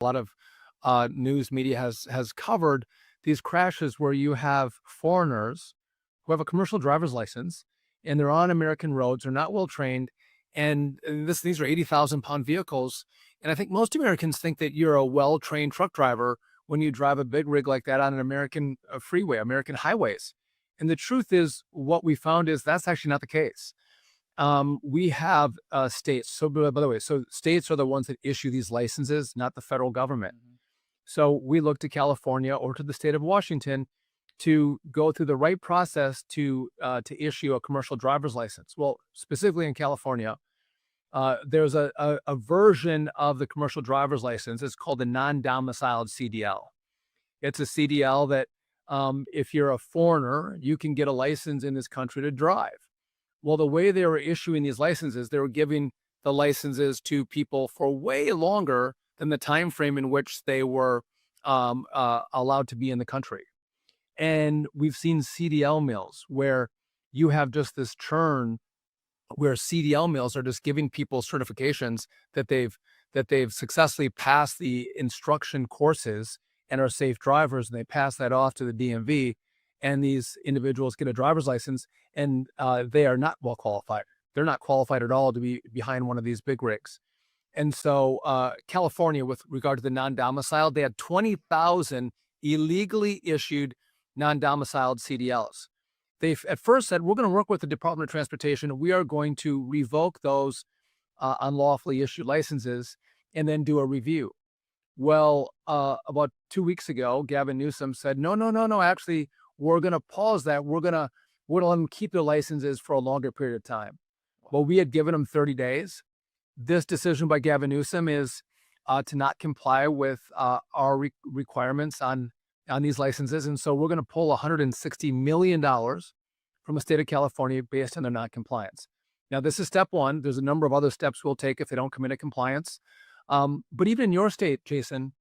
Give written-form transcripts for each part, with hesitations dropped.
lot of news media has covered these crashes where you have foreigners who have a commercial driver's license and they're on American roads, they're not well trained, and these are 80,000-pound vehicles. And I think most Americans think that you're a well-trained truck driver when you drive a big rig like that on an American freeway, American highways. And the truth is, what we found is that's actually not the case. We have states. So, by the way, so states are the ones that issue these licenses, not the federal government. Mhm. So we look to California or to the state of Washington to go through the right process to issue a commercial driver's license. Well, specifically in California, there's a version of the commercial driver's license. It's called the non-domiciled CDL. It's a CDL that if you're a foreigner, you can get a license in this country to drive. Well, the way they were issuing these licenses, they were giving the licenses to people for way longer than the time frame in which they were allowed to be in the country. And we've seen CDL mills where you have just this churn where CDL mills are just giving people certifications that they've successfully passed the instruction courses and are safe drivers, and they pass that off to the DMV, and these individuals get a driver's license, and they are not well qualified. They're not qualified at all to be behind one of these big rigs. And so California, with regard to the non-domiciled, they had 20,000 illegally issued non-domiciled CDLs. They at first said, we're going to work with the Department of Transportation. We are going to revoke those unlawfully issued licenses and then do a review. Well, about 2 weeks ago, Gavin Newsom said, no, no, no, no. Actually, we're going to pause that. We're going to let them keep their licenses for a longer period of time. Well, we had given them 30 days. This decision by Gavin Newsom is to not comply with our requirements on these licenses. And so we're going to pull $160 million from the state of California based on their non-compliance. Now, this is step one. There's a number of other steps we'll take if they don't come into compliance. But even in your state, Jason,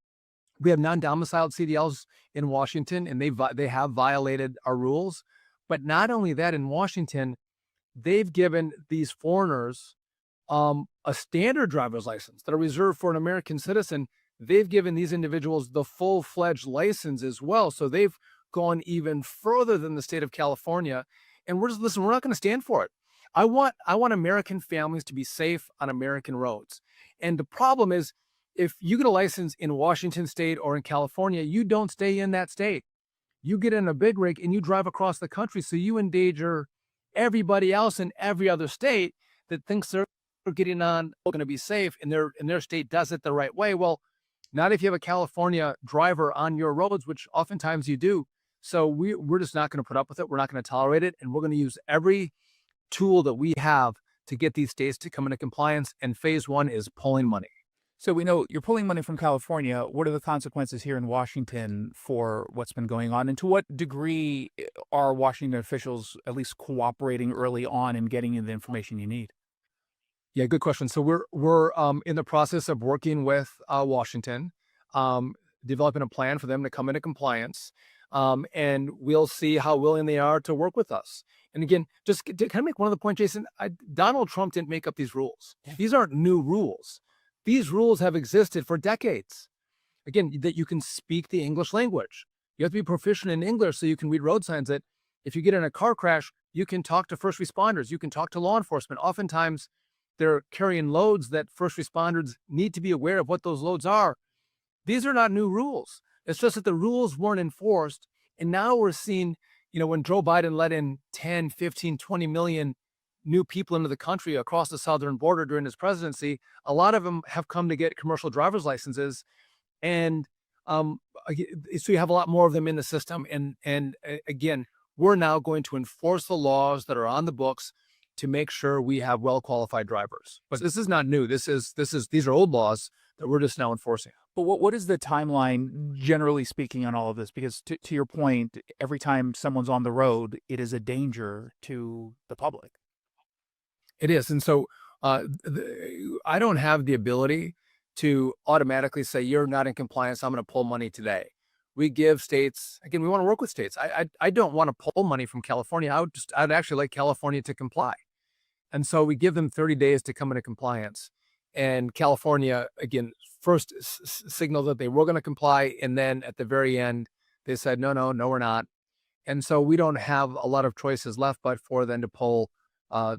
we have non-domiciled CDLs in Washington, and they have violated our rules. But not only that, in Washington, they've given these foreigners a standard driver's license that are reserved for an American citizen. They've given these individuals the full-fledged license as well. So they've gone even further than the state of California. And we're not going to stand for it. I want American families to be safe on American roads. And the problem is, if you get a license in Washington state or in California, you don't stay in that state. You get in a big rig and you drive across the country. So you endanger everybody else in every other state that thinks they're getting on, going to be safe, and their state does it the right way. Well, not if you have a California driver on your roads, which oftentimes you do. So we're just not going to put up with it. We're not going to tolerate it. And we're going to use every tool that we have to get these states to come into compliance. And phase one is pulling money. So we know you're pulling money from California. What are the consequences here in Washington for what's been going on? And to what degree are Washington officials at least cooperating early on in getting you the information you need? Yeah, good question. So we're in the process of working with Washington, developing a plan for them to come into compliance, and we'll see how willing they are to work with us. And again, just to kind of make one other point, Jason, Donald Trump didn't make up these rules. Yeah. These aren't new rules. These rules have existed for decades. Again, that you can speak the English language. You have to be proficient in English so you can read road signs. That if you get in a car crash, you can talk to first responders. You can talk to law enforcement. Oftentimes, they're carrying loads that first responders need to be aware of what those loads are. These are not new rules. It's just that the rules weren't enforced. And now we're seeing, when Joe Biden let in 10, 15, 20 million new people into the country across the southern border during his presidency, a lot of them have come to get commercial driver's licenses. And so you have a lot more of them in the system. And again, we're now going to enforce the laws that are on the books to make sure we have well-qualified drivers. But this is not new. These are old laws that we're just now enforcing. But what is the timeline, generally speaking, on all of this? Because to your point, every time someone's on the road, it is a danger to the public. It is. And so I don't have the ability to automatically say, you're not in compliance, I'm going to pull money today. We give states, again, we want to work with states. I don't want to pull money from California. I'd actually like California to comply. And so we give them 30 days to come into compliance. And California, again, first signaled that they were going to comply. And then at the very end, they said, no, no, no, we're not. And so we don't have a lot of choices left, but for them to pull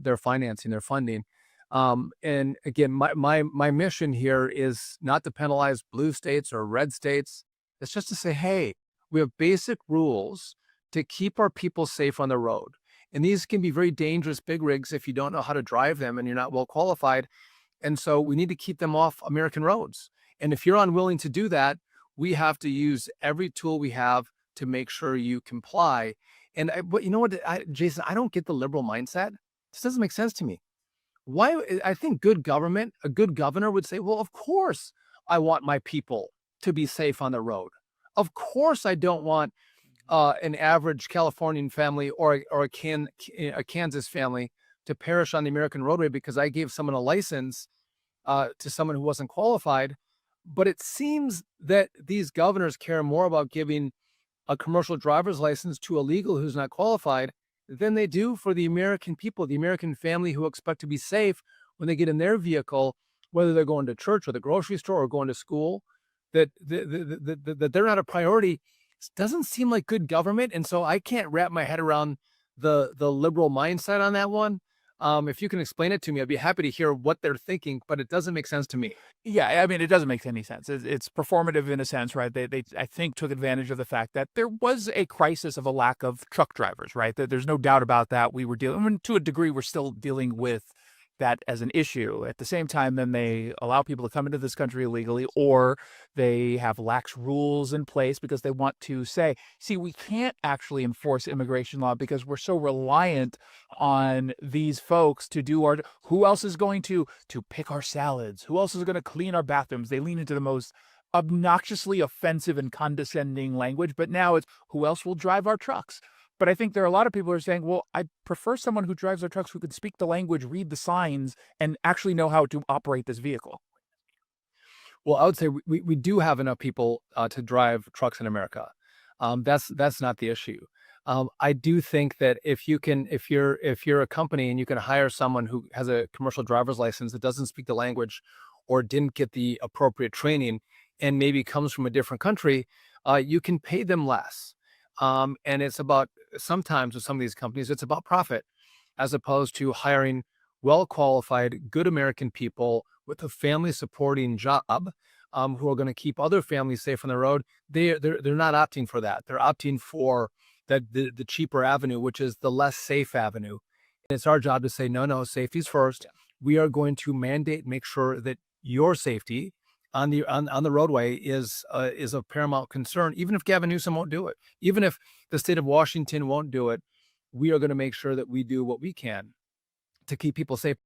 their financing, their funding. And again, my mission here is not to penalize blue states or red states. It's just to say, hey, we have basic rules to keep our people safe on the road. And these can be very dangerous big rigs if you don't know how to drive them and you're not well qualified. And so we need to keep them off American roads. And if you're unwilling to do that, we have to use every tool we have to make sure you comply. And but you know what, Jason, I don't get the liberal mindset. This doesn't make sense to me. Why? I think good government, a good governor would say, well, of course I want my people to be safe on the road. Of course I don't want an average Californian family or a Kansas family to perish on the American roadway because I gave someone a license to someone who wasn't qualified. But it seems that these governors care more about giving a commercial driver's license to a legal who's not qualified than they do for the American people, the American family who expect to be safe when they get in their vehicle, whether they're going to church or the grocery store or going to school, that they're not a priority. It doesn't seem like good government. And so I can't wrap my head around the liberal mindset on that one. If you can explain it to me, I'd be happy to hear what they're thinking, but it doesn't make sense to me. Yeah, I mean, it doesn't make any sense. It's performative in a sense, right? They I think took advantage of the fact that there was a crisis of a lack of truck drivers, right? There's no doubt about that. We were dealing, I mean, to a degree, we're still dealing with that as an issue. At the same time, then they allow people to come into this country illegally, or they have lax rules in place because they want to say, see, we can't actually enforce immigration law because we're so reliant on these folks to do our, who else is going to pick our salads? Who else is going to clean our bathrooms? They lean into the most obnoxiously offensive and condescending language, but now it's who else will drive our trucks? But I think there are a lot of people who are saying, well, I prefer someone who drives their trucks who can speak the language, read the signs, and actually know how to operate this vehicle. Well, I would say we do have enough people to drive trucks in America. That's not the issue. I do think that if you're a company and you can hire someone who has a commercial driver's license that doesn't speak the language or didn't get the appropriate training and maybe comes from a different country, you can pay them less. And it's about, sometimes with some of these companies, it's about profit as opposed to hiring well-qualified, good American people with a family supporting job, who are going to keep other families safe on the road. They're not opting for that. They're opting for the cheaper avenue, which is the less safe avenue. And it's our job to say, no, no, safety's first. We are going to mandate, make sure that your safety on the roadway is of paramount concern. Even if Gavin Newsom won't do it, even if the state of Washington won't do it, we are going to make sure that we do what we can to keep people safe.